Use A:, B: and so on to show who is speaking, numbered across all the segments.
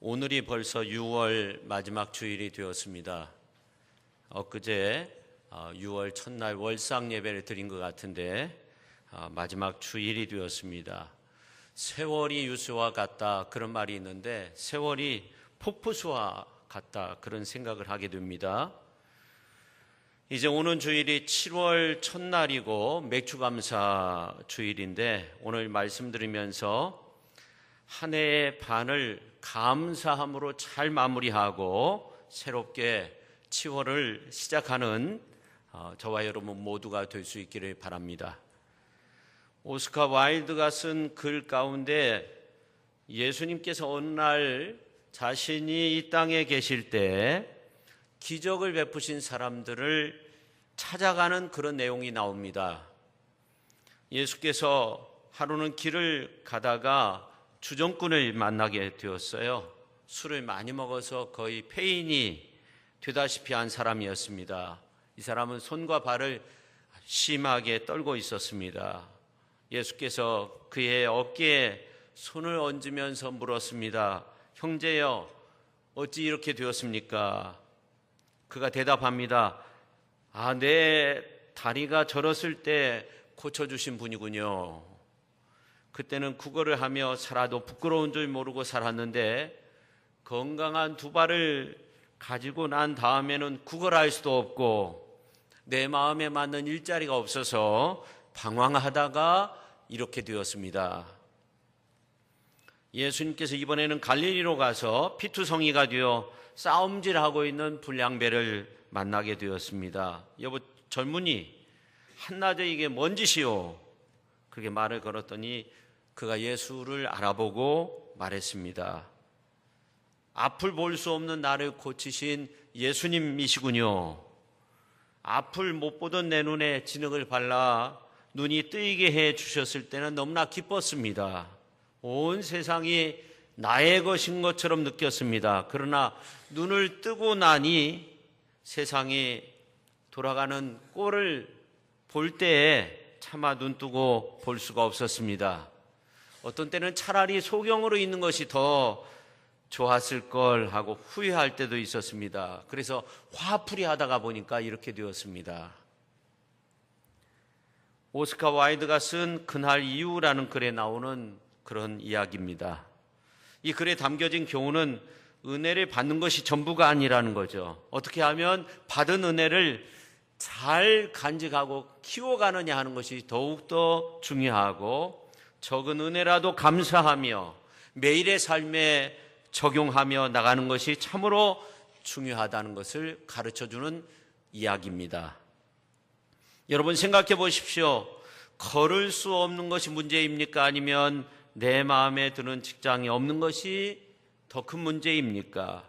A: 오늘이 벌써 6월 마지막 주일이 되었습니다. 엊그제 6월 첫날 월상 예배를 드린 것 같은데 마지막 주일이 되었습니다. 세월이 유수와 같다 그런 말이 있는데 세월이 폭포수와 같다 그런 생각을 하게 됩니다. 이제 오는 주일이 7월 첫날이고 맥주감사 주일인데 오늘 말씀드리면서 한 해의 반을 감사함으로 잘 마무리하고 새롭게 10월을 시작하는 저와 여러분 모두가 될 수 있기를 바랍니다. 오스카 와일드가 쓴 글 가운데 예수님께서 어느 날 자신이 이 땅에 계실 때 기적을 베푸신 사람들을 찾아가는 그런 내용이 나옵니다. 예수께서 하루는 길을 가다가 주정꾼을 만나게 되었어요. 술을 많이 먹어서 거의 폐인이 되다시피 한 사람이었습니다. 이 사람은 손과 발을 심하게 떨고 있었습니다. 예수께서 그의 어깨에 손을 얹으면서 물었습니다. 형제여, 어찌 이렇게 되었습니까? 그가 대답합니다. 내 다리가 저렸을 때 고쳐주신 분이군요. 그때는 구걸을 하며 살아도 부끄러운 줄 모르고 살았는데 건강한 두 발을 가지고 난 다음에는 구걸할 수도 없고 내 마음에 맞는 일자리가 없어서 방황하다가 이렇게 되었습니다. 예수님께서 이번에는 갈릴리로 가서 피투성이가 되어 싸움질하고 있는 불량배를 만나게 되었습니다. 여보 젊은이, 한낮에 이게 뭔 짓이요? 그렇게 말을 걸었더니 그가 예수를 알아보고 말했습니다. 앞을 볼 수 없는 나를 고치신 예수님이시군요. 앞을 못 보던 내 눈에 진흙을 발라 눈이 뜨이게 해 주셨을 때는 너무나 기뻤습니다. 온 세상이 나의 것인 것처럼 느꼈습니다. 그러나 눈을 뜨고 나니 세상이 돌아가는 꼴을 볼 때에 차마 눈 뜨고 볼 수가 없었습니다. 어떤 때는 차라리 소경으로 있는 것이 더 좋았을 걸 하고 후회할 때도 있었습니다. 그래서 화풀이 하다가 보니까 이렇게 되었습니다. 오스카 와일드가 쓴 그날 이후라는 글에 나오는 그런 이야기입니다. 이 글에 담겨진 교훈은 은혜를 받는 것이 전부가 아니라는 거죠. 어떻게 하면 받은 은혜를 잘 간직하고 키워가느냐 하는 것이 더욱더 중요하고 적은 은혜라도 감사하며 매일의 삶에 적용하며 나가는 것이 참으로 중요하다는 것을 가르쳐주는 이야기입니다. 여러분 생각해 보십시오. 걸을 수 없는 것이 문제입니까? 아니면 내 마음에 드는 직장이 없는 것이 더 큰 문제입니까?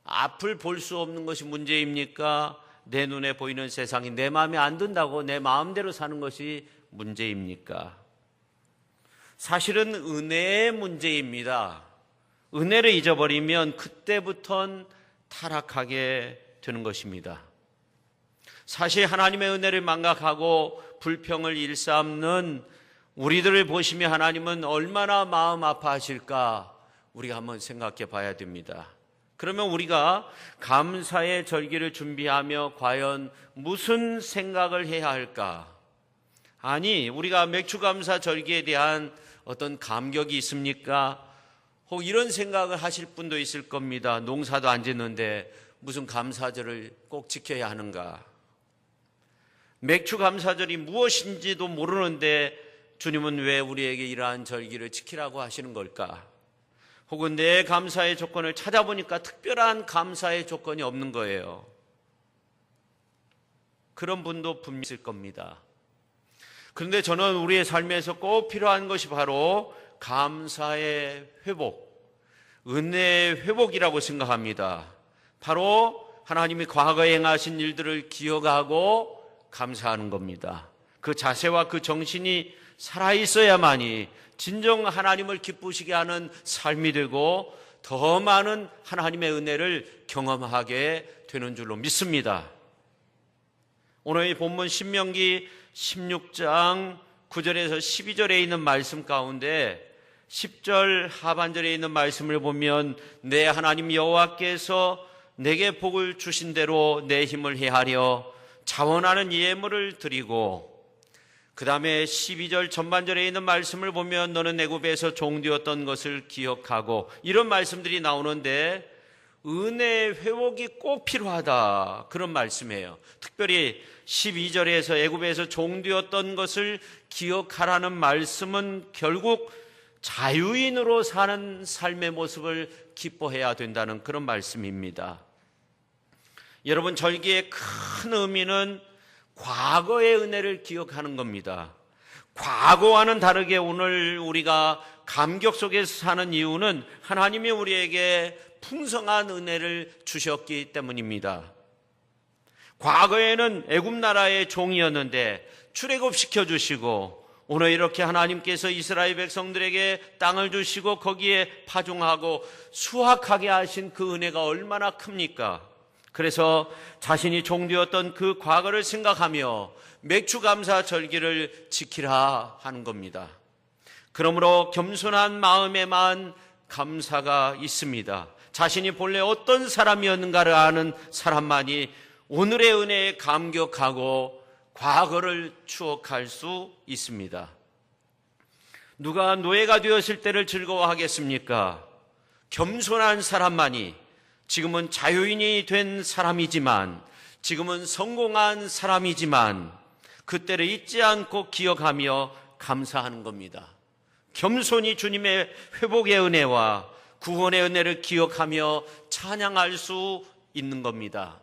A: 앞을 볼 수 없는 것이 문제입니까? 내 눈에 보이는 세상이 내 마음에 안 든다고 내 마음대로 사는 것이 문제입니까? 사실은 은혜의 문제입니다. 은혜를 잊어버리면 그때부터는 타락하게 되는 것입니다. 사실 하나님의 은혜를 망각하고 불평을 일삼는 우리들을 보시며 하나님은 얼마나 마음 아파하실까 우리가 한번 생각해 봐야 됩니다. 그러면 우리가 감사의 절기를 준비하며 과연 무슨 생각을 해야 할까? 아니, 우리가 맥주감사 절기에 대한 어떤 감격이 있습니까? 혹 이런 생각을 하실 분도 있을 겁니다. 농사도 안 짓는데 무슨 감사절을 꼭 지켜야 하는가? 맥주감사절이 무엇인지도 모르는데 주님은 왜 우리에게 이러한 절기를 지키라고 하시는 걸까? 혹은 내 감사의 조건을 찾아보니까 특별한 감사의 조건이 없는 거예요. 그런 분도 분명히 있을 겁니다. 그런데 저는 우리의 삶에서 꼭 필요한 것이 바로 감사의 회복, 은혜의 회복이라고 생각합니다. 바로 하나님이 과거에 행하신 일들을 기억하고 감사하는 겁니다. 그 자세와 그 정신이 살아있어야만이 진정 하나님을 기쁘시게 하는 삶이 되고 더 많은 하나님의 은혜를 경험하게 되는 줄로 믿습니다. 오늘 이 본문 신명기 16장 9절에서 12절에 있는 말씀 가운데 10절 하반절에 있는 말씀을 보면 내 하나님 여호와께서 내게 복을 주신 대로 내 힘을 헤아려 자원하는 예물을 드리고, 그 다음에 12절 전반절에 있는 말씀을 보면 너는 애굽에서 종되었던 것을 기억하고, 이런 말씀들이 나오는데 은혜의 회복이 꼭 필요하다, 그런 말씀이에요. 특별히 12절에서 애굽에서 종되었던 것을 기억하라는 말씀은 결국 자유인으로 사는 삶의 모습을 기뻐해야 된다는 그런 말씀입니다. 여러분, 절기의 큰 의미는 과거의 은혜를 기억하는 겁니다. 과거와는 다르게 오늘 우리가 감격 속에서 사는 이유는 하나님이 우리에게 풍성한 은혜를 주셨기 때문입니다. 과거에는 애굽 나라의 종이었는데 출애굽시켜 주시고, 오늘 이렇게 하나님께서 이스라엘 백성들에게 땅을 주시고 거기에 파종하고 수확하게 하신 그 은혜가 얼마나 큽니까? 그래서 자신이 종되었던 그 과거를 생각하며 맥주감사 절기를 지키라 하는 겁니다. 그러므로 겸손한 마음에만 감사가 있습니다. 자신이 본래 어떤 사람이었는가를 아는 사람만이 오늘의 은혜에 감격하고 과거를 추억할 수 있습니다. 누가 노예가 되었을 때를 즐거워하겠습니까? 겸손한 사람만이, 지금은 자유인이 된 사람이지만, 지금은 성공한 사람이지만 그때를 잊지 않고 기억하며 감사하는 겁니다. 겸손히 주님의 회복의 은혜와 구원의 은혜를 기억하며 찬양할 수 있는 겁니다.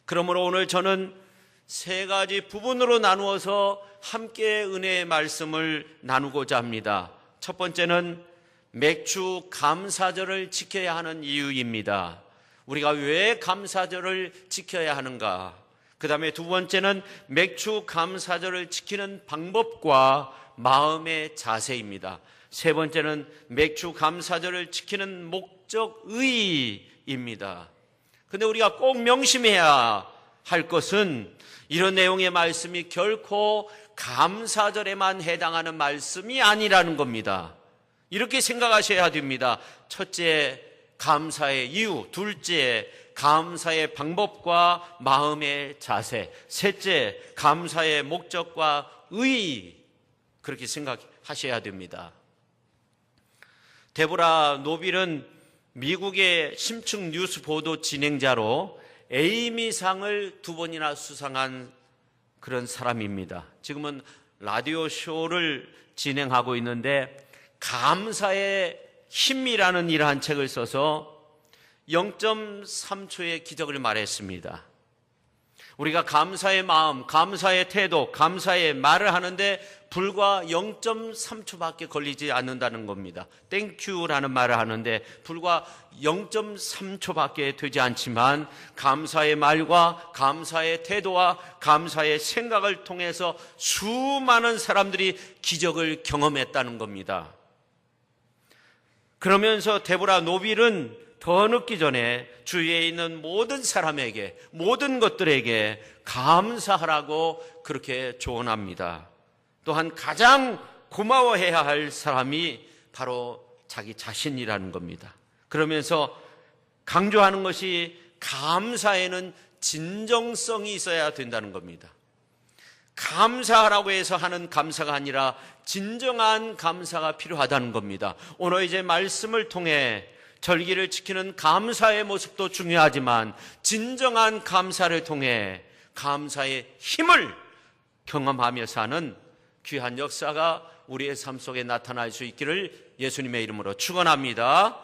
A: 그러므로 오늘 저는 세 가지 부분으로 나누어서 함께 은혜의 말씀을 나누고자 합니다. 첫 번째는 맥주 감사절을 지켜야 하는 이유입니다. 우리가 왜 감사절을 지켜야 하는가? 그 다음에 두 번째는 맥주 감사절을 지키는 방법과 마음의 자세입니다. 세 번째는 맥주 감사절을 지키는 목적의입니다. 근데 우리가 꼭 명심해야 할 것은 이런 내용의 말씀이 결코 감사절에만 해당하는 말씀이 아니라는 겁니다. 이렇게 생각하셔야 됩니다. 첫째, 감사의 이유. 둘째, 감사의 방법과 마음의 자세. 셋째, 감사의 목적과 의의. 그렇게 생각하셔야 됩니다. 데보라 노빌은 미국의 심층 뉴스 보도 진행자로 에이미상을 2번이나 수상한 그런 사람입니다. 지금은 라디오 쇼를 진행하고 있는데 감사의 힘이라는 이러한 책을 써서 0.3초의 기적을 말했습니다. 우리가 감사의 마음, 감사의 태도, 감사의 말을 하는데 불과 0.3초밖에 걸리지 않는다는 겁니다. 땡큐라는 말을 하는데 불과 0.3초밖에 되지 않지만 감사의 말과 감사의 태도와 감사의 생각을 통해서 수많은 사람들이 기적을 경험했다는 겁니다. 그러면서 데보라 노빌은 더 늦기 전에 주위에 있는 모든 사람에게, 모든 것들에게 감사하라고 그렇게 조언합니다. 또한 가장 고마워해야 할 사람이 바로 자기 자신이라는 겁니다. 그러면서 강조하는 것이 감사에는 진정성이 있어야 된다는 겁니다. 감사하라고 해서 하는 감사가 아니라 진정한 감사가 필요하다는 겁니다. 오늘 이제 말씀을 통해 절기를 지키는 감사의 모습도 중요하지만 진정한 감사를 통해 감사의 힘을 경험하며 사는 귀한 역사가 우리의 삶 속에 나타날 수 있기를 예수님의 이름으로 축원합니다.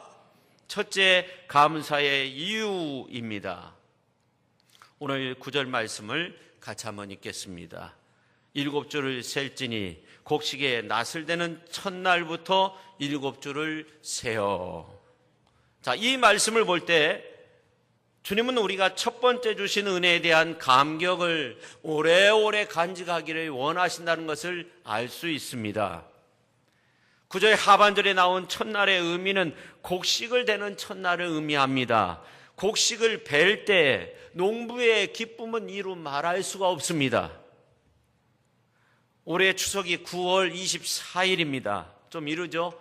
A: 첫째, 감사의 이유입니다. 오늘 9절 말씀을 같이 한번 읽겠습니다. 7줄을 셀지니 곡식에 낫을 대는 첫날부터 7줄을 세어. 자, 이 말씀을 볼 때 주님은 우리가 첫 번째 주신 은혜에 대한 감격을 오래오래 간직하기를 원하신다는 것을 알 수 있습니다. 9절 하반절에 나온 첫날의 의미는 곡식을 대는 첫날을 의미합니다. 곡식을 벨 때 농부의 기쁨은 이루 말할 수가 없습니다. 올해 추석이 9월 24일입니다. 좀 이르죠?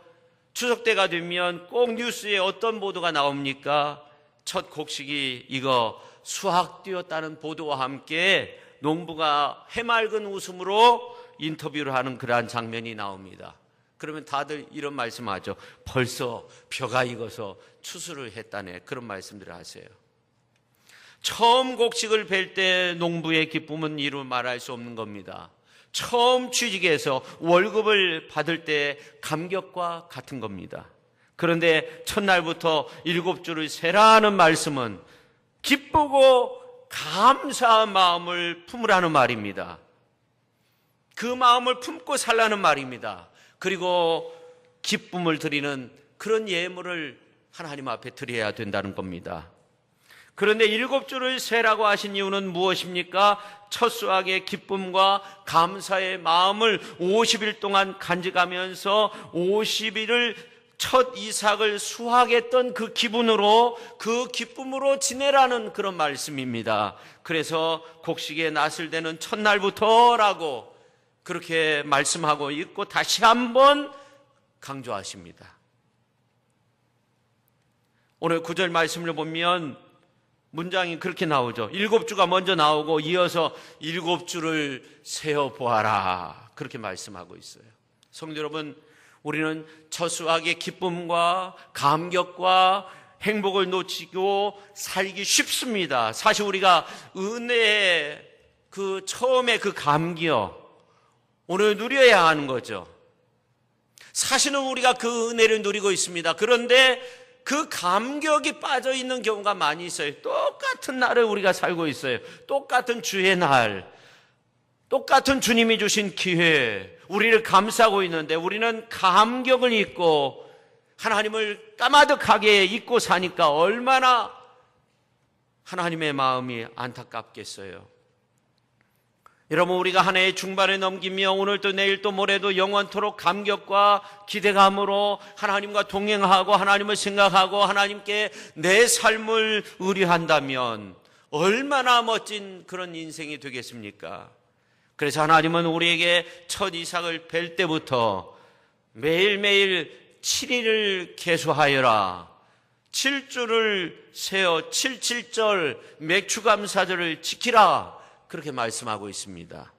A: 추석 때가 되면 꼭 뉴스에 어떤 보도가 나옵니까? 첫 곡식이 이거 수확 뛰었다는 보도와 함께 농부가 해맑은 웃음으로 인터뷰를 하는 그러한 장면이 나옵니다. 그러면 다들 이런 말씀하죠. 벌써 벼가 익어서 추수를 했다네. 그런 말씀들을 하세요. 처음 곡식을 벨 때 농부의 기쁨은 이루 말할 수 없는 겁니다. 처음 취직해서 월급을 받을 때 감격과 같은 겁니다. 그런데 첫날부터 7주를 세라는 말씀은 기쁘고 감사한 마음을 품으라는 말입니다. 그 마음을 품고 살라는 말입니다. 그리고 기쁨을 드리는 그런 예물을 하나님 앞에 드려야 된다는 겁니다. 그런데 7주를 세라고 하신 이유는 무엇입니까? 첫 수확의 기쁨과 감사의 마음을 50일 동안 간직하면서 50일을 첫 이삭을 수확했던 그 기분으로, 그 기쁨으로 지내라는 그런 말씀입니다. 그래서 곡식의 낫을 대는 첫날부터라고 그렇게 말씀하고 있고 다시 한번 강조하십니다. 오늘 9절 말씀을 보면 문장이 그렇게 나오죠. 7주가 먼저 나오고 이어서 7주를 세어보아라, 그렇게 말씀하고 있어요. 성도 여러분, 우리는 첫 수확의 기쁨과 감격과 행복을 놓치고 살기 쉽습니다. 사실 우리가 은혜의 그 처음에 그 감격, 오늘 누려야 하는 거죠. 사실은 우리가 그 은혜를 누리고 있습니다. 그런데 그 감격이 빠져 있는 경우가 많이 있어요. 똑같은 날을 우리가 살고 있어요. 똑같은 주의 날, 똑같은 주님이 주신 기회, 우리를 감싸고 있는데 우리는 감격을 잊고 하나님을 까마득하게 잊고 사니까 얼마나 하나님의 마음이 안타깝겠어요. 여러분, 우리가 한 해의 중반에 넘기며 오늘도 내일도 모레도 영원토록 감격과 기대감으로 하나님과 동행하고 하나님을 생각하고 하나님께 내 삶을 의뢰한다면 얼마나 멋진 그런 인생이 되겠습니까? 그래서 하나님은 우리에게 첫 이삭을 뵐 때부터 매일매일 7일을 계수하여라, 7주를 세어 77절 맥추감사절을 지키라, 그렇게 말씀하고 있습니다.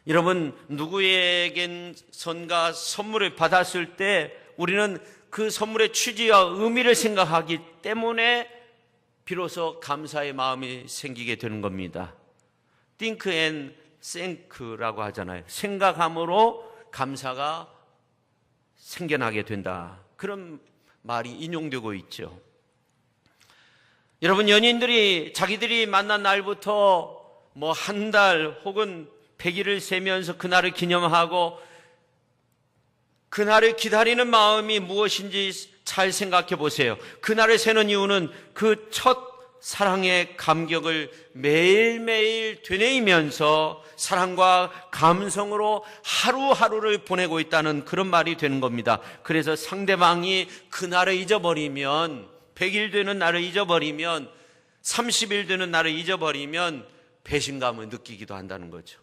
A: 여러분, 누구에겐선가 선물을 받았을 때 우리는 그 선물의 취지와 의미를 생각하기 때문에 비로소 감사의 마음이 생기게 되는 겁니다. Think and thank라고 하잖아요. 생각함으로 감사가 생겨나게 된다, 그런 말이 인용되고 있죠. 여러분, 연인들이 자기들이 만난 날부터 뭐 한 달 혹은 100일을 세면서 그날을 기념하고 그날을 기다리는 마음이 무엇인지 잘 생각해 보세요. 그날을 세는 이유는 그 첫 사랑의 감격을 매일매일 되뇌이면서 사랑과 감성으로 하루하루를 보내고 있다는 그런 말이 되는 겁니다. 그래서 상대방이 그날을 잊어버리면, 100일 되는 날을 잊어버리면, 30일 되는 날을 잊어버리면 배신감을 느끼기도 한다는 거죠.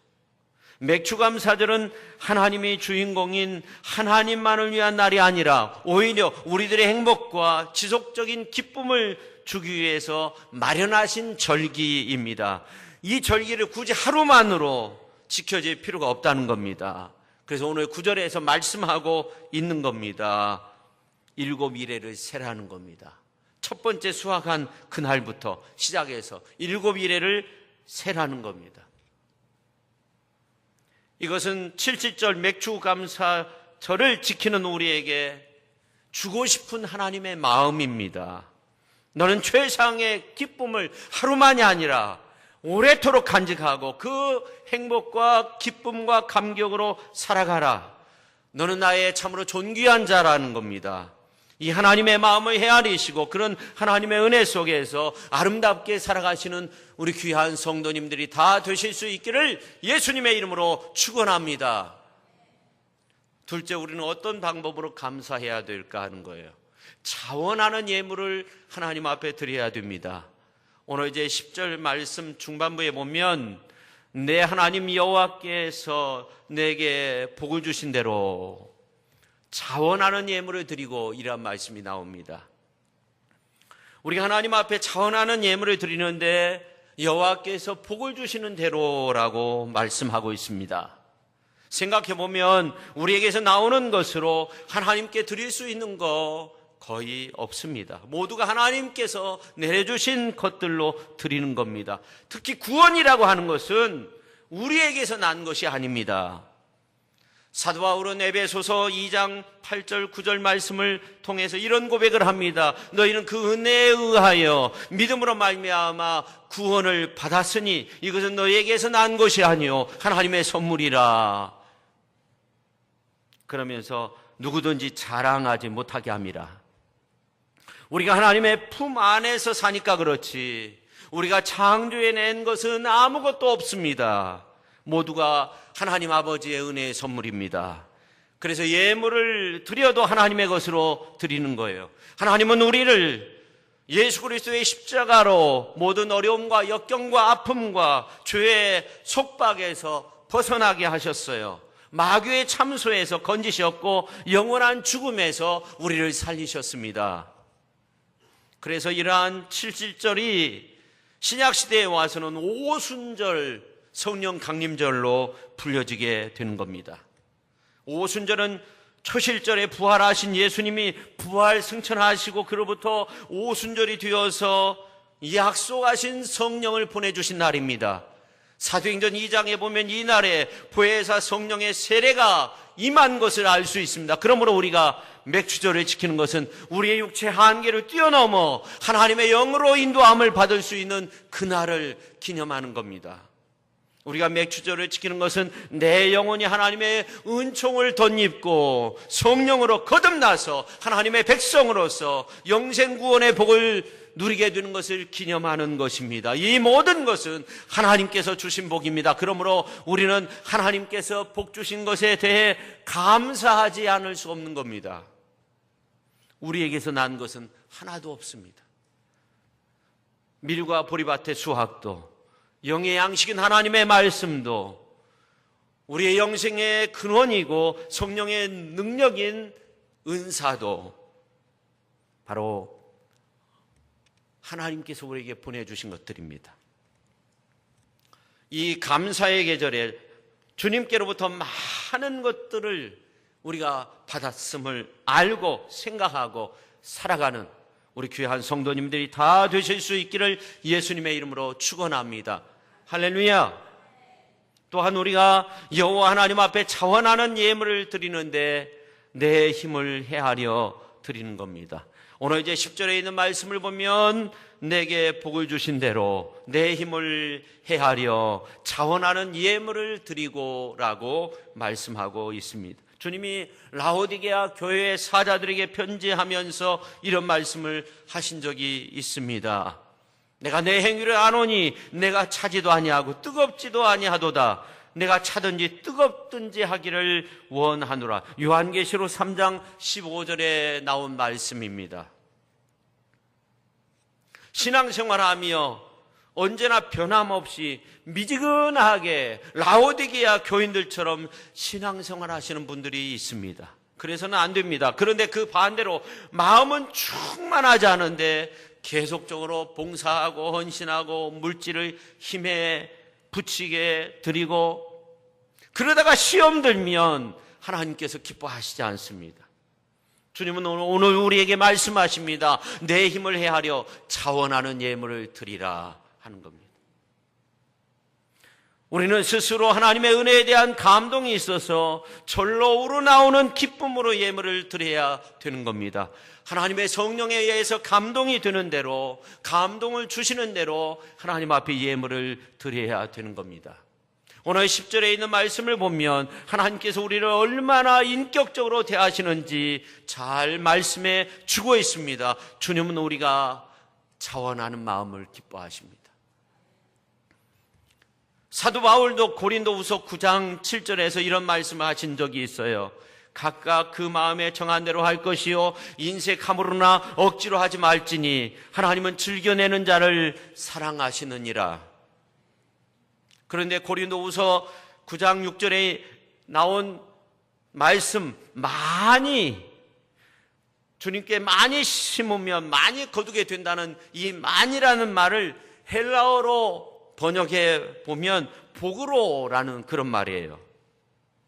A: 맥추감사절은 하나님이 주인공인 하나님만을 위한 날이 아니라 오히려 우리들의 행복과 지속적인 기쁨을 주기 위해서 마련하신 절기입니다. 이 절기를 굳이 하루만으로 지켜질 필요가 없다는 겁니다. 그래서 오늘 9절에서 말씀하고 있는 겁니다. 7일을 세라는 겁니다. 첫 번째 수확한 그날부터 시작해서 7일을 세라는 겁니다. 이것은 77절 맥추감사절을 지키는 우리에게 주고 싶은 하나님의 마음입니다. 너는 최상의 기쁨을 하루만이 아니라 오래도록 간직하고 그 행복과 기쁨과 감격으로 살아가라. 너는 나의 참으로 존귀한 자라는 겁니다. 이 하나님의 마음을 헤아리시고 그런 하나님의 은혜 속에서 아름답게 살아가시는 우리 귀한 성도님들이 다 되실 수 있기를 예수님의 이름으로 축원합니다. 둘째, 우리는 어떤 방법으로 감사해야 될까 하는 거예요. 자원하는 예물을 하나님 앞에 드려야 됩니다. 오늘 이제 10절 말씀 중반부에 보면 내 하나님 여호와께서 내게 복을 주신 대로 자원하는 예물을 드리고 이런 말씀이 나옵니다. 우리가 하나님 앞에 자원하는 예물을 드리는데 여호와께서 복을 주시는 대로라고 말씀하고 있습니다. 생각해보면 우리에게서 나오는 것으로 하나님께 드릴 수 있는 거 거의 없습니다. 모두가 하나님께서 내려주신 것들로 드리는 겁니다. 특히 구원이라고 하는 것은 우리에게서 난 것이 아닙니다. 사도 바울은 에베소서 2장 8절 9절 말씀을 통해서 이런 고백을 합니다. 너희는 그 은혜에 의하여 믿음으로 말미암아 구원을 받았으니 이것은 너희에게서 난 것이 아니요 하나님의 선물이라. 그러면서 누구든지 자랑하지 못하게 함이라. 우리가 하나님의 품 안에서 사니까 그렇지 우리가 창조해낸 것은 아무것도 없습니다. 모두가 하나님 아버지의 은혜의 선물입니다. 그래서 예물을 드려도 하나님의 것으로 드리는 거예요. 하나님은 우리를 예수 그리스도의 십자가로 모든 어려움과 역경과 아픔과 죄의 속박에서 벗어나게 하셨어요. 마귀의 참소에서 건지셨고 영원한 죽음에서 우리를 살리셨습니다. 그래서 이러한 7절이 신약시대에 와서는 오순절 성령 강림절로 불려지게 되는 겁니다. 오순절은 초실절에 부활하신 예수님이 부활 승천하시고 그로부터 오순절이 되어서 약속하신 성령을 보내주신 날입니다. 사도행전 2장에 보면 이 날에 보혜사 성령의 세례가 임한 것을 알 수 있습니다. 그러므로 우리가 맥주절을 지키는 것은 우리의 육체 한계를 뛰어넘어 하나님의 영으로 인도함을 받을 수 있는 그날을 기념하는 겁니다. 우리가 맥주절을 지키는 것은 내 영혼이 하나님의 은총을 덧입고 성령으로 거듭나서 하나님의 백성으로서 영생구원의 복을 누리게 되는 것을 기념하는 것입니다. 이 모든 것은 하나님께서 주신 복입니다. 그러므로 우리는 하나님께서 복 주신 것에 대해 감사하지 않을 수 없는 겁니다. 우리에게서 난 것은 하나도 없습니다. 밀과 보리밭의 수확도 영의 양식인 하나님의 말씀도 우리의 영생의 근원이고 성령의 능력인 은사도 바로 하나님께서 우리에게 보내주신 것들입니다. 이 감사의 계절에 주님께로부터 많은 것들을 우리가 받았음을 알고 생각하고 살아가는 우리 귀한 성도님들이 다 되실 수 있기를 예수님의 이름으로 축원합니다. 할렐루야. 또한 우리가 여호와 하나님 앞에 자원하는 예물을 드리는데 내 힘을 헤아려 드리는 겁니다. 오늘 이제 10절에 있는 말씀을 보면 내게 복을 주신 대로 내 힘을 헤아려 자원하는 예물을 드리고라고 말씀하고 있습니다. 주님이 라오디게아 교회의 사자들에게 편지하면서 이런 말씀을 하신 적이 있습니다. 내가 내 행위를 아노니 내가 차지도 아니하고 뜨겁지도 아니하도다. 내가 차든지 뜨겁든지 하기를 원하노라. 요한계시록 3장 15절에 나온 말씀입니다. 신앙생활하며 언제나 변함없이 미지근하게 라오디게아 교인들처럼 신앙생활 하시는 분들이 있습니다. 그래서는 안 됩니다. 그런데 그 반대로 마음은 충만하지 않은데 계속적으로 봉사하고 헌신하고 물질을 힘에 붙이게 드리고 그러다가 시험 들면 하나님께서 기뻐하시지 않습니다. 주님은 오늘 우리에게 말씀하십니다. 내 힘을 헤아려 자원하는 예물을 드리라 하는 겁니다. 우리는 스스로 하나님의 은혜에 대한 감동이 있어서 절로 우러나오는 기쁨으로 예물을 드려야 되는 겁니다. 하나님의 성령에 의해서 감동이 되는 대로 감동을 주시는 대로 하나님 앞에 예물을 드려야 되는 겁니다. 오늘 10절에 있는 말씀을 보면 하나님께서 우리를 얼마나 인격적으로 대하시는지 잘 말씀해 주고 있습니다. 주님은 우리가 자원하는 마음을 기뻐하십니다. 사도 바울도 고린도후서 9장 7절에서 이런 말씀을 하신 적이 있어요. 각각 그 마음에 정한 대로 할 것이요 인색함으로나 억지로 하지 말지니 하나님은 즐겨내는 자를 사랑하시느니라. 그런데 고린도후서 9장 6절에 말씀 많이, 주님께 많이 심으면 많이 거두게 된다는 이 많이라는 말을 헬라어로 번역해 보면 복으로라는 그런 말이에요.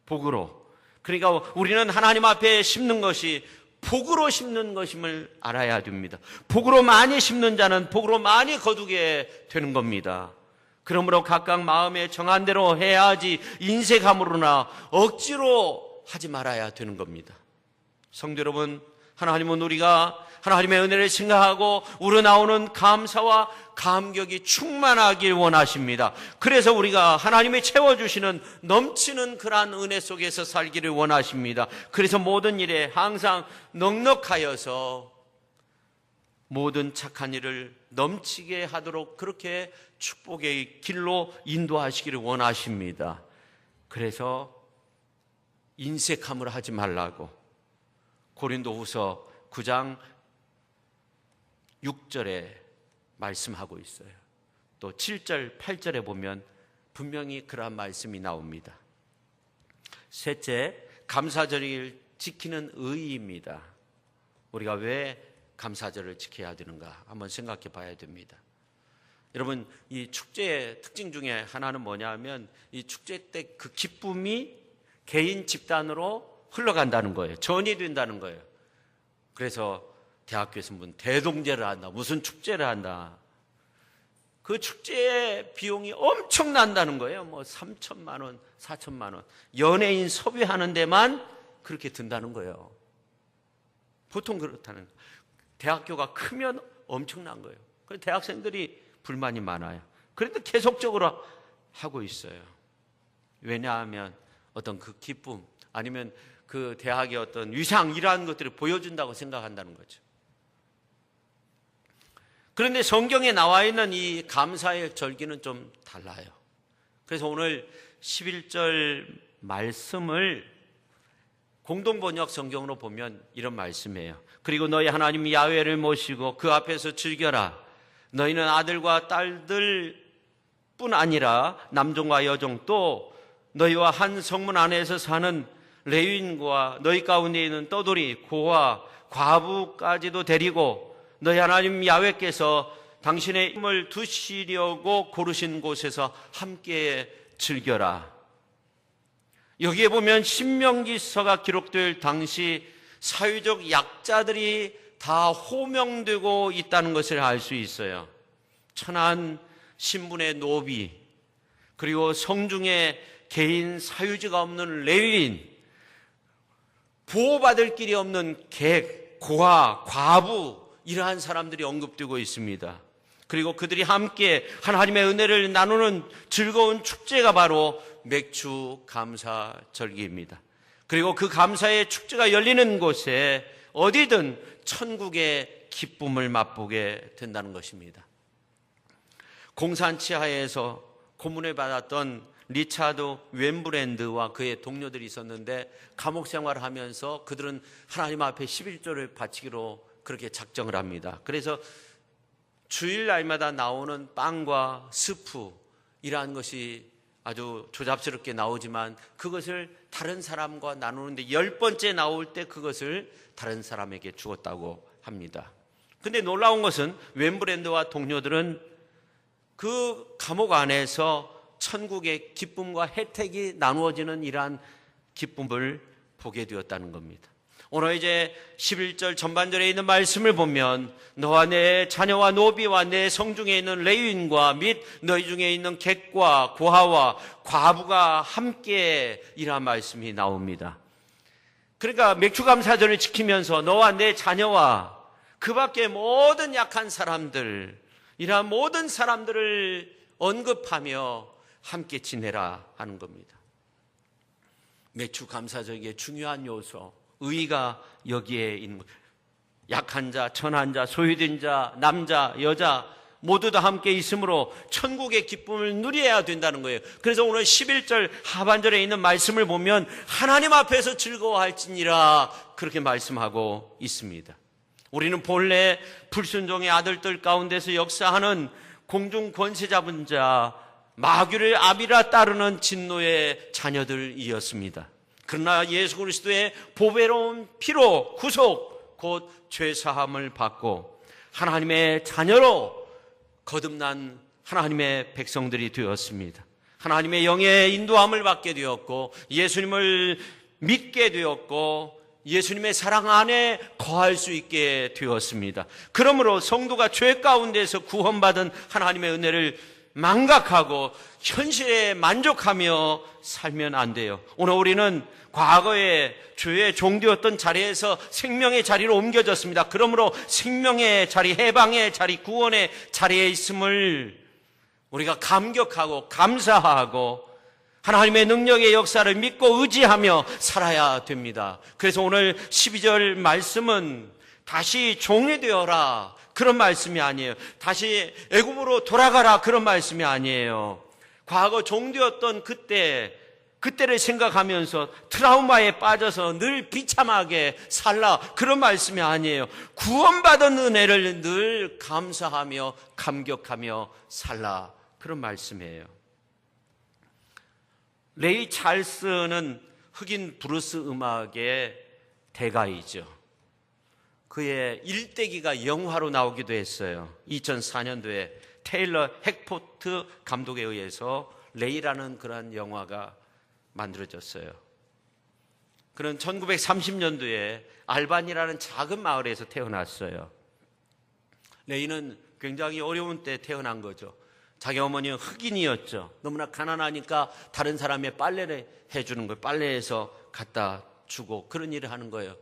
A: 복으로. 그러니까 우리는 하나님 앞에 심는 것이 복으로 심는 것임을 알아야 됩니다. 복으로 많이 심는 자는 복으로 많이 거두게 되는 겁니다. 그러므로 각각 마음에 정한 대로 해야지 인색함으로나 억지로 하지 말아야 되는 겁니다. 성도 여러분, 하나님은 우리가 하나님의 은혜를 생각하고 우러나오는 감사와 감격이 충만하길 원하십니다. 그래서 우리가 하나님이 채워주시는 넘치는 그러한 은혜 속에서 살기를 원하십니다. 그래서 모든 일에 항상 넉넉하여서 모든 착한 일을 넘치게 하도록 그렇게 축복의 길로 인도하시기를 원하십니다. 그래서 인색함을 하지 말라고 고린도후서 9장 6절에 말씀하고 있어요. 또 7절, 8절에 보면 분명히 그러한 말씀이 나옵니다. 셋째, 감사절을 지키는 의의입니다. 우리가 왜 감사절을 지켜야 되는가 한번 생각해 봐야 됩니다. 여러분, 이 축제의 특징 중에 하나는 뭐냐면 이 축제 때 그 기쁨이 개인 집단으로 흘러간다는 거예요. 전이 된다는 거예요. 그래서 대학교에서 무슨 대동제를 한다, 무슨 축제를 한다. 그 축제의 비용이 엄청난다는 거예요. 뭐 3천만 원, 4천만 원. 연예인 섭외하는 데만 그렇게 든다는 거예요. 보통 그렇다는 거예요. 대학교가 크면 엄청난 거예요. 그래서 대학생들이 불만이 많아요. 그런데 계속적으로 하고 있어요. 왜냐하면 어떤 그 기쁨 아니면 그 대학의 어떤 위상 이러한 것들을 보여준다고 생각한다는 거죠. 그런데 성경에 나와 있는 이 감사의 절기는 좀 달라요. 그래서 오늘 11절 말씀을 공동번역 성경으로 보면 이런 말씀이에요. 그리고 너희 하나님 야훼를 모시고 그 앞에서 즐겨라. 너희는 아들과 딸들 뿐 아니라 남종과 여종 또 너희와 한 성문 안에서 사는 레위인과 너희 가운데 있는 떠돌이, 고아, 과부까지도 데리고 너희 하나님 야훼께서 당신의 힘을 두시려고 고르신 곳에서 함께 즐겨라. 여기에 보면 신명기서가 기록될 당시 사회적 약자들이 다 호명되고 있다는 것을 알 수 있어요. 천한 신분의 노비, 그리고 성중에 개인 사유지가 없는 레위인, 보호받을 길이 없는 객, 고아, 과부 이러한 사람들이 언급되고 있습니다. 그리고 그들이 함께 하나님의 은혜를 나누는 즐거운 축제가 바로 맥주 감사 절기입니다. 그리고 그 감사의 축제가 열리는 곳에 어디든 천국의 기쁨을 맛보게 된다는 것입니다. 공산 치하에서 고문을 받았던 리차드 웸브랜드와 그의 동료들이 있었는데 감옥 생활을 하면서 그들은 하나님 앞에 11조를 바치기로 그렇게 작정을 합니다. 그래서 주일날마다 나오는 빵과 스프 이러한 것이 아주 조잡스럽게 나오지만 그것을 다른 사람과 나누는데 10번째 나올 때 그것을 다른 사람에게 주었다고 합니다. 근데 놀라운 것은 웸브랜드와 동료들은 그 감옥 안에서 천국의 기쁨과 혜택이 나누어지는 이러한 기쁨을 보게 되었다는 겁니다. 오늘 이제 11절 전반절에 있는 말씀을 보면 너와 내 자녀와 노비와 내 성중에 있는 레위인과 및 너희 중에 있는 객과 고아와 과부가 함께 이러한 말씀이 나옵니다. 그러니까 맥주감사절을 지키면서 너와 내 자녀와 그 밖에 모든 약한 사람들, 이러한 모든 사람들을 언급하며 함께 지내라 하는 겁니다. 맥주감사절의 중요한 요소, 의의가 여기에 있는 거예요. 약한 자, 천한 자, 소유된 자, 남자, 여자 모두 다 함께 있으므로 천국의 기쁨을 누려야 된다는 거예요. 그래서 오늘 11절 하반절에 있는 말씀을 보면 하나님 앞에서 즐거워할지니라 그렇게 말씀하고 있습니다. 우리는 본래 불순종의 아들들 가운데서 역사하는 공중 권세 잡은 자 마귀를 아비라 따르는 진노의 자녀들이었습니다. 그러나 예수 그리스도의 보배로운 피로 구속 곧 죄사함을 받고 하나님의 자녀로 거듭난 하나님의 백성들이 되었습니다. 하나님의 영의 인도함을 받게 되었고 예수님을 믿게 되었고 예수님의 사랑 안에 거할 수 있게 되었습니다. 그러므로 성도가 죄 가운데서 구원받은 하나님의 은혜를 망각하고 현실에 만족하며 살면 안 돼요. 오늘 우리는 과거에 죄의 종되었던 자리에서 생명의 자리로 옮겨졌습니다. 그러므로 생명의 자리, 해방의 자리, 구원의 자리에 있음을 우리가 감격하고 감사하고 하나님의 능력의 역사를 믿고 의지하며 살아야 됩니다. 그래서 오늘 12절 말씀은 다시 종이 되어라 그런 말씀이 아니에요. 다시 애굽으로 돌아가라 그런 말씀이 아니에요. 과거 종되었던 그때를 생각하면서 트라우마에 빠져서 늘 비참하게 살라 그런 말씀이 아니에요. 구원받은 은혜를 늘 감사하며 감격하며 살라 그런 말씀이에요. 레이 찰스는 흑인 브루스 음악의 대가이죠. 그의 일대기가 영화로 나오기도 했어요. 2004년도에 테일러 핵포트 감독에 의해서 레이라는 그런 영화가 만들어졌어요. 그는 1930년도에 알반이라는 작은 마을에서 태어났어요. 레이는 굉장히 어려운 때 태어난 거죠. 자기 어머니는 흑인이었죠. 너무나 가난하니까 다른 사람의 빨래를 해주는 거예요. 빨래해서 갖다 주고 그런 일을 하는 거예요.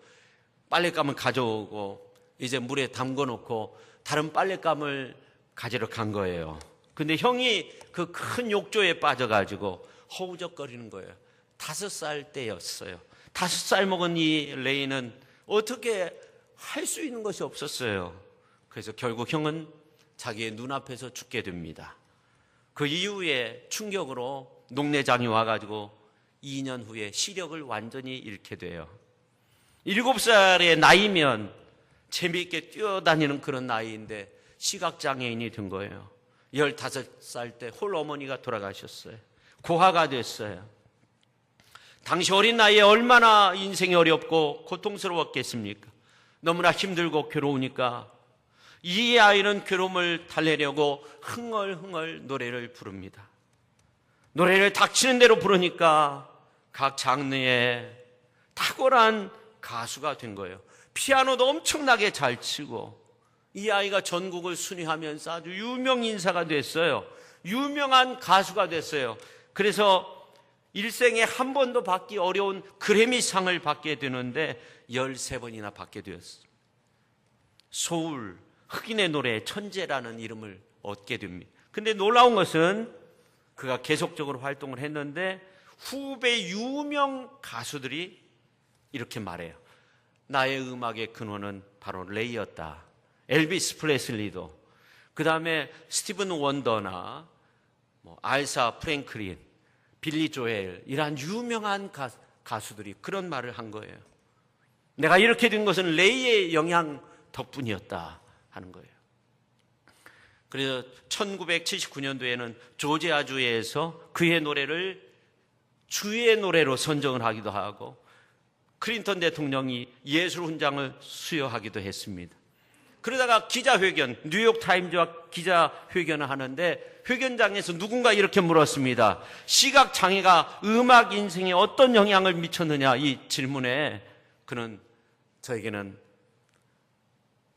A: 빨랫감을 가져오고 이제 물에 담궈놓고 다른 빨랫감을 가지러 간 거예요. 근데 형이 그 큰 욕조에 빠져가지고 허우적거리는 거예요. 5살 때였어요. 5살 먹은 이 레이는 어떻게 할 수 있는 것이 없었어요. 그래서 결국 형은 자기의 눈앞에서 죽게 됩니다. 그 이후에 충격으로 녹내장이 와가지고 2년 후에 시력을 완전히 잃게 돼요. 7살의 나이면 재미있게 뛰어다니는 그런 나이인데 시각장애인이 된 거예요. 15살 때 홀어머니가 돌아가셨어요. 고아가 됐어요. 당시 어린 나이에 얼마나 인생이 어렵고 고통스러웠겠습니까? 너무나 힘들고 괴로우니까 이 아이는 괴로움을 달래려고 흥얼흥얼 노래를 부릅니다. 노래를 닥치는 대로 부르니까 각 장르에 탁월한 가수가 된 거예요. 피아노도 엄청나게 잘 치고 이 아이가 전국을 순회하면서 아주 유명 인사가 됐어요. 유명한 가수가 됐어요. 그래서 일생에 한 번도 받기 어려운 그래미상을 받게 되는데 13번이나 받게 되었어요. 소울, 흑인의 노래의 천재라는 이름을 얻게 됩니다. 근데 놀라운 것은 그가 계속적으로 활동을 했는데 후배 유명 가수들이 이렇게 말해요. 나의 음악의 근원은 바로 레이였다. 엘비스 프레슬리도, 그 다음에 스티븐 원더나 알사 프랭클린, 빌리 조엘 이러한 유명한 가수들이 그런 말을 한 거예요. 내가 이렇게 된 것은 레이의 영향 덕분이었다 하는 거예요. 그래서 1979년도에는 조지아주에서 그의 노래를 주의 노래로 선정을 하기도 하고 클린턴 대통령이 예술 훈장을 수여하기도 했습니다. 그러다가 기자회견, 뉴욕타임즈와 기자회견을 하는데 회견장에서 누군가 이렇게 물었습니다. 시각장애가 음악 인생에 어떤 영향을 미쳤느냐 이 질문에 그는 저에게는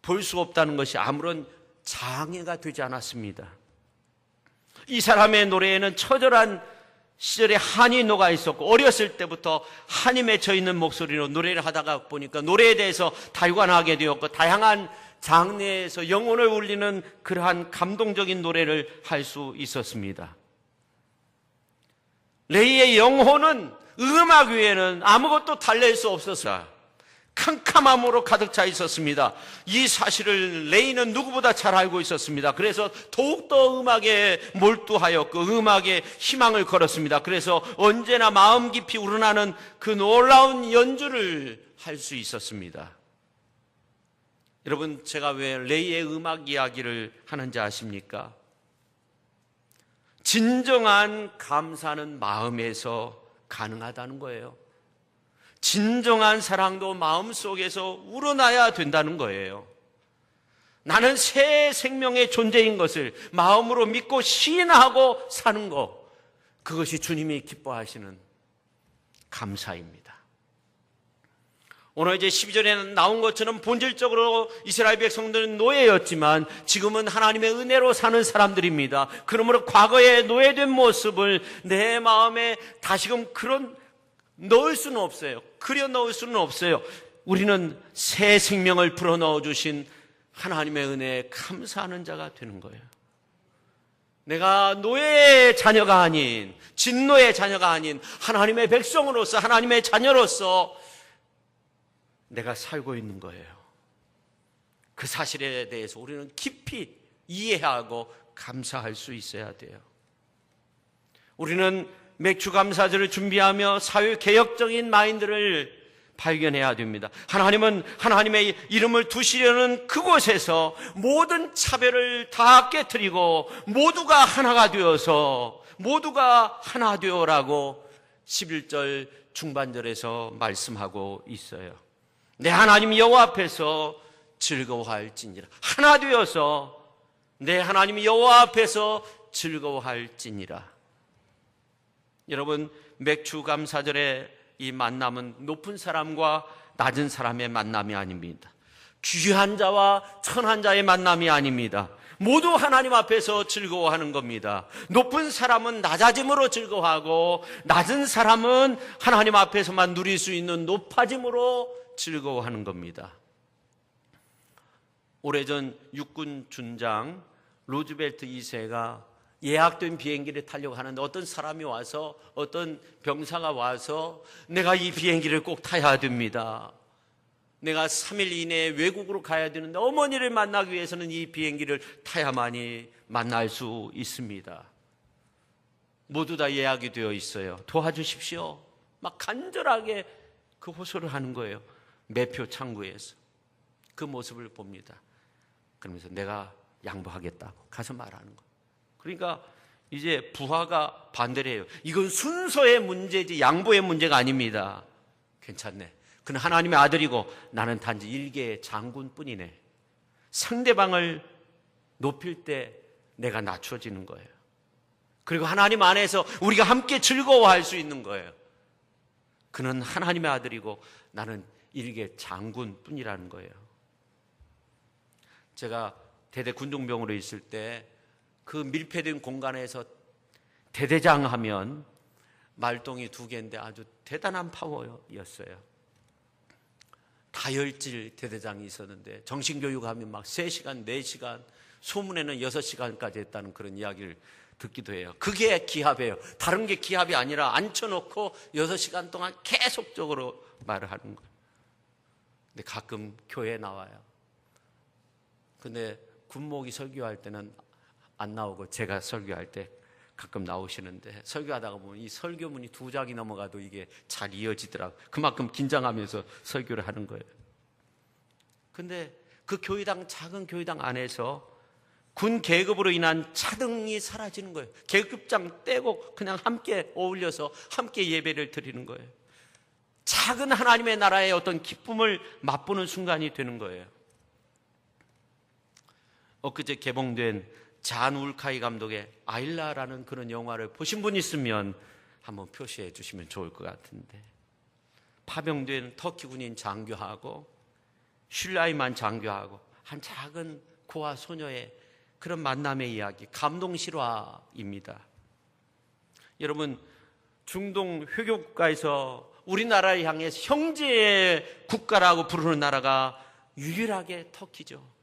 A: 볼 수 없다는 것이 아무런 장애가 되지 않았습니다. 이 사람의 노래에는 처절한 시절에 한이 녹아 있었고 어렸을 때부터 한이 맺혀 있는 목소리로 노래를 하다가 보니까 노래에 대해서 달관하게 되었고 다양한 장르에서 영혼을 울리는 그러한 감동적인 노래를 할 수 있었습니다. 레이의 영혼은 음악 외에는 아무것도 달랠 수 없었어요. 캄캄함으로 가득 차 있었습니다. 이 사실을 레이는 누구보다 잘 알고 있었습니다. 그래서 더욱더 음악에 몰두하였고 음악에 희망을 걸었습니다. 그래서 언제나 마음 깊이 우러나는 그 놀라운 연주를 할 수 있었습니다. 여러분, 제가 왜 레이의 음악 이야기를 하는지 아십니까? 진정한 감사는 마음에서 가능하다는 거예요. 진정한 사랑도 마음속에서 우러나야 된다는 거예요. 나는 새 생명의 존재인 것을 마음으로 믿고 시인하고 사는 것, 그것이 주님이 기뻐하시는 감사입니다. 오늘 이제 12절에 나온 것처럼 본질적으로 이스라엘 백성들은 노예였지만 지금은 하나님의 은혜로 사는 사람들입니다. 그러므로 과거에 노예된 모습을 내 마음에 다시금 넣을 수는 없어요. 그려 넣을 수는 없어요. 우리는 새 생명을 불어넣어 주신 하나님의 은혜에 감사하는 자가 되는 거예요. 내가 노예의 자녀가 아닌, 진노의 자녀가 아닌 하나님의 백성으로서, 하나님의 자녀로서 내가 살고 있는 거예요. 그 사실에 대해서 우리는 깊이 이해하고 감사할 수 있어야 돼요. 우리는 맥주 감사절을 준비하며 사회개혁적인 마인드를 발견해야 됩니다. 하나님은 하나님의 이름을 두시려는 그곳에서 모든 차별을 다 깨트리고 모두가 하나가 되어서 모두가 하나 되어라고 11절 중반절에서 말씀하고 있어요. 내 하나님 여호와 앞에서 즐거워할지니라. 하나 되어서 내 하나님 여호와 앞에서 즐거워할지니라. 여러분, 맥주 감사절의 이 만남은 높은 사람과 낮은 사람의 만남이 아닙니다. 귀한 자와 천한 자의 만남이 아닙니다. 모두 하나님 앞에서 즐거워하는 겁니다. 높은 사람은 낮아짐으로 즐거워하고 낮은 사람은 하나님 앞에서만 누릴 수 있는 높아짐으로 즐거워하는 겁니다. 오래전 육군 준장 루즈벨트 2세가 예약된 비행기를 타려고 하는데 어떤 사람이 와서, 어떤 병사가 와서 내가 이 비행기를 꼭 타야 됩니다. 내가 3일 이내에 외국으로 가야 되는데 어머니를 만나기 위해서는 이 비행기를 타야만이 만날 수 있습니다. 모두 다 예약이 되어 있어요. 도와주십시오. 막 간절하게 그 호소를 하는 거예요. 매표 창구에서 그 모습을 봅니다. 그러면서 내가 양보하겠다고 가서 말하는 거예요. 그러니까 이제 부하가 반대를 해요. 이건 순서의 문제지 양보의 문제가 아닙니다. 괜찮네. 그는 하나님의 아들이고 나는 단지 일개의 장군뿐이네. 상대방을 높일 때 내가 낮춰지는 거예요. 그리고 하나님 안에서 우리가 함께 즐거워할 수 있는 거예요. 그는 하나님의 아들이고 나는 일개 장군뿐이라는 거예요. 제가 대대 군종병으로 있을 때 그 밀폐된 공간에서 대대장 하면 말동이 2개인데 아주 대단한 파워였어요. 다혈질 대대장이 있었는데 정신교육하면 막 3시간, 4시간, 소문에는 6시간까지 했다는 그런 이야기를 듣기도 해요. 그게 기합이에요. 다른 게 기합이 아니라 앉혀놓고 6시간 동안 계속적으로 말을 하는 거예요. 근데 가끔 교회에 나와요. 근데 군목이 설교할 때는 안 나오고 제가 설교할 때 가끔 나오시는데 설교하다가 보면 이 설교문이 2장이 넘어가도 이게 잘 이어지더라고요. 그만큼 긴장하면서 설교를 하는 거예요. 근데 그 교회당, 작은 교회당 안에서 군 계급으로 인한 차등이 사라지는 거예요. 계급장 떼고 그냥 함께 어울려서 함께 예배를 드리는 거예요. 작은 하나님의 나라의 어떤 기쁨을 맛보는 순간이 되는 거예요. 엊그제 개봉된 잔 울카이 감독의 아일라라는 그런 영화를 보신 분 있으면 한번 표시해 주시면 좋을 것 같은데, 파병된 터키 군인 장교하고 슐라이만 장교하고 한 작은 고아 소녀의 그런 만남의 이야기, 감동 실화입니다. 여러분, 중동 회교 국가에서 우리나라를 향해서 형제의 국가라고 부르는 나라가 유일하게 터키죠.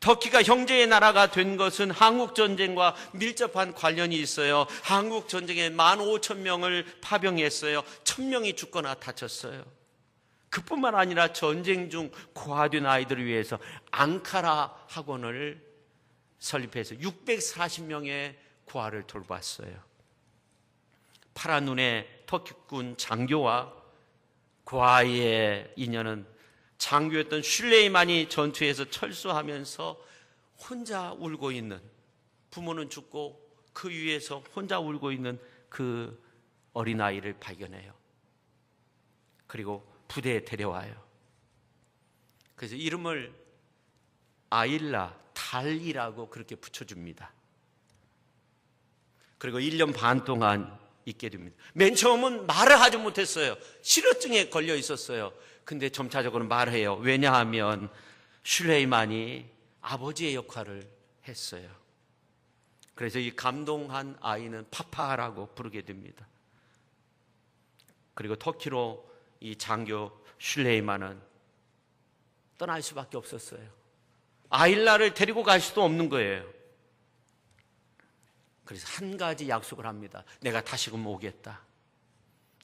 A: 터키가 형제의 나라가 된 것은 한국전쟁과 밀접한 관련이 있어요. 한국전쟁에 15,000명을 파병했어요. 1,000명이 죽거나 다쳤어요. 그뿐만 아니라 전쟁 중 고아된 아이들을 위해서 앙카라 학원을 설립해서 640명의 고아를 돌봤어요. 파란 눈의 터키군 장교와 고아의 인연은 장교였던 슐레이만이 전투에서 철수하면서 혼자 울고 있는, 부모는 죽고 그 위에서 혼자 울고 있는 그 어린아이를 발견해요. 그리고 부대에 데려와요. 그래서 이름을 아일라, 달이라고 그렇게 붙여줍니다. 그리고 1년 반 동안 있게 됩니다. 맨 처음은 말을 하지 못했어요. 실어증에 걸려 있었어요. 근데 점차적으로 말해요. 왜냐하면 슐레이만이 아버지의 역할을 했어요. 그래서 이 감동한 아이는 파파라고 부르게 됩니다. 그리고 터키로 이 장교 슐레이만은 떠날 수밖에 없었어요. 아일라를 데리고 갈 수도 없는 거예요. 그래서 한 가지 약속을 합니다. 내가 다시금 오겠다.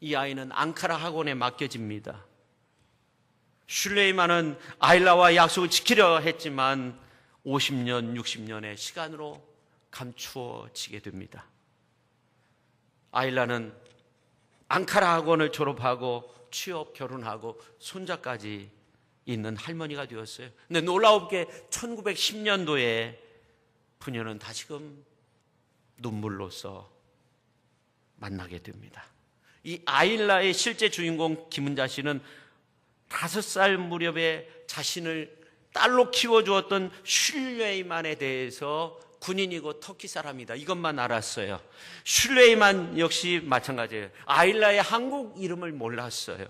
A: 이 아이는 앙카라 학원에 맡겨집니다. 슐레이만은 아일라와 약속을 지키려 했지만 50년, 60년의 시간으로 감추어지게 됩니다. 아일라는 앙카라 학원을 졸업하고 취업, 결혼하고 손자까지 있는 할머니가 되었어요. 근데 놀라웠게 1910년도에 부녀는 다시금 눈물로써 만나게 됩니다. 이 아일라의 실제 주인공 김은자 씨는 5살 무렵에 자신을 딸로 키워주었던 슐레이만에 대해서 군인이고 터키 사람이다, 이것만 알았어요. 슐레이만 역시 마찬가지예요. 아일라의 한국 이름을 몰랐어요.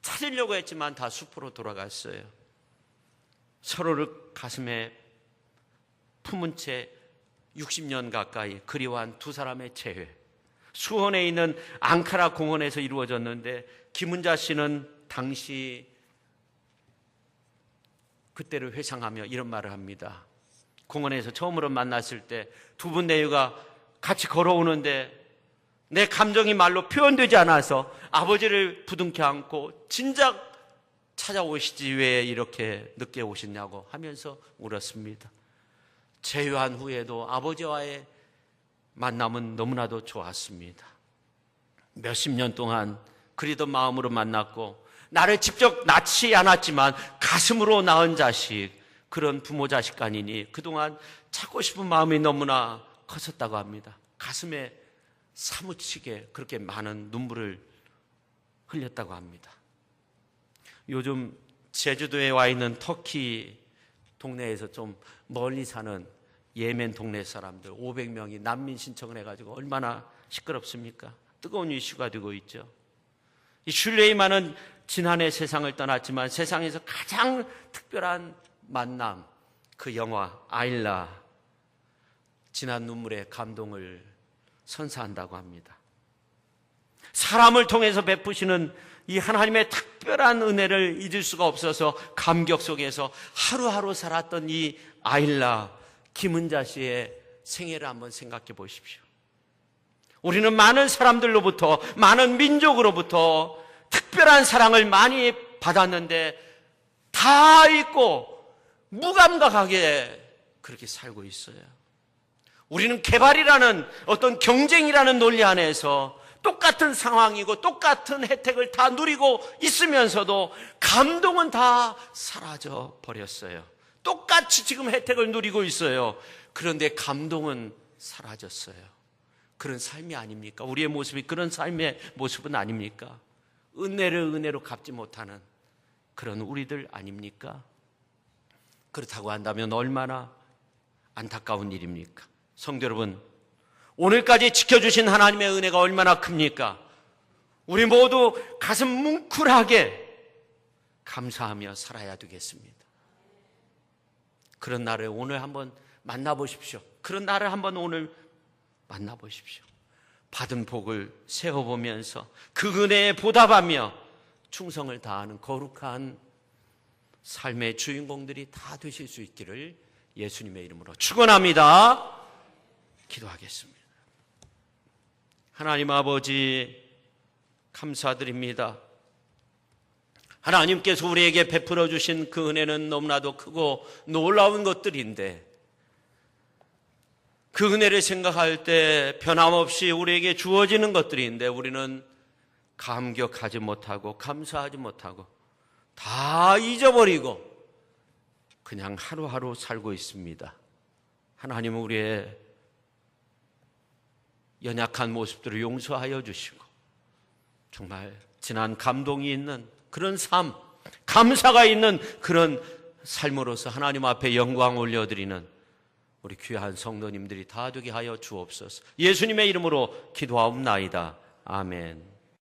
A: 찾으려고 했지만 다 숲으로 돌아갔어요. 서로를 가슴에 품은 채 60년 가까이 그리워한 두 사람의 재회, 수원에 있는 앙카라 공원에서 이루어졌는데, 김은자 씨는 당시 그때를 회상하며 이런 말을 합니다. 공원에서 처음으로 만났을 때 두 분 내유가 같이 걸어오는데 내 감정이 말로 표현되지 않아서 아버지를 부둥켜 안고 진작 찾아오시지 왜 이렇게 늦게 오셨냐고 하면서 울었습니다. 재회한 후에도 아버지와의 만남은 너무나도 좋았습니다. 몇십 년 동안 그리던 마음으로 만났고, 나를 직접 낳지 않았지만 가슴으로 낳은 자식, 그런 부모 자식 간이니 그동안 찾고 싶은 마음이 너무나 컸었다고 합니다. 가슴에 사무치게 그렇게 많은 눈물을 흘렸다고 합니다. 요즘 제주도에 와 있는 터키 동네에서 좀 멀리 사는 예멘 동네 사람들 500명이 난민 신청을 해가지고 얼마나 시끄럽습니까? 뜨거운 이슈가 되고 있죠. 이 슐레이만은 지난해 세상을 떠났지만 세상에서 가장 특별한 만남, 그 영화 아일라, 진한 눈물의 감동을 선사한다고 합니다. 사람을 통해서 베푸시는 이 하나님의 특별한 은혜를 잊을 수가 없어서 감격 속에서 하루하루 살았던 이 아일라, 김은자 씨의 생애를 한번 생각해 보십시오. 우리는 많은 사람들로부터, 많은 민족으로부터 특별한 사랑을 많이 받았는데 다 잊고 무감각하게 그렇게 살고 있어요. 우리는 개발이라는 어떤 경쟁이라는 논리 안에서 똑같은 상황이고 똑같은 혜택을 다 누리고 있으면서도 감동은 다 사라져 버렸어요. 똑같이 지금 혜택을 누리고 있어요. 그런데 감동은 사라졌어요. 그런 삶이 아닙니까? 우리의 모습이 그런 삶의 모습은 아닙니까? 은혜를 은혜로 갚지 못하는 그런 우리들 아닙니까? 그렇다고 한다면 얼마나 안타까운 일입니까? 성도 여러분, 오늘까지 지켜주신 하나님의 은혜가 얼마나 큽니까? 우리 모두 가슴 뭉클하게 감사하며 살아야 되겠습니다. 그런 날을 오늘 한번 만나보십시오. 그런 날을 한번 오늘 만나보십시오. 받은 복을 세어보면서 그 은혜에 보답하며 충성을 다하는 거룩한 삶의 주인공들이 다 되실 수 있기를 예수님의 이름으로 축원합니다. 기도하겠습니다. 하나님 아버지, 감사드립니다. 하나님께서 우리에게 베풀어 주신 그 은혜는 너무나도 크고 놀라운 것들인데, 그 은혜를 생각할 때 변함없이 우리에게 주어지는 것들인데 우리는 감격하지 못하고 감사하지 못하고 다 잊어버리고 그냥 하루하루 살고 있습니다. 하나님은 우리의 연약한 모습들을 용서하여 주시고 정말 지난 감동이 있는 그런 삶, 감사가 있는 그런 삶으로서 하나님 앞에 영광 올려드리는 우리 귀한 성도님들이 다 되게 하여 주옵소서. 예수님의 이름으로 기도하옵나이다. 아멘.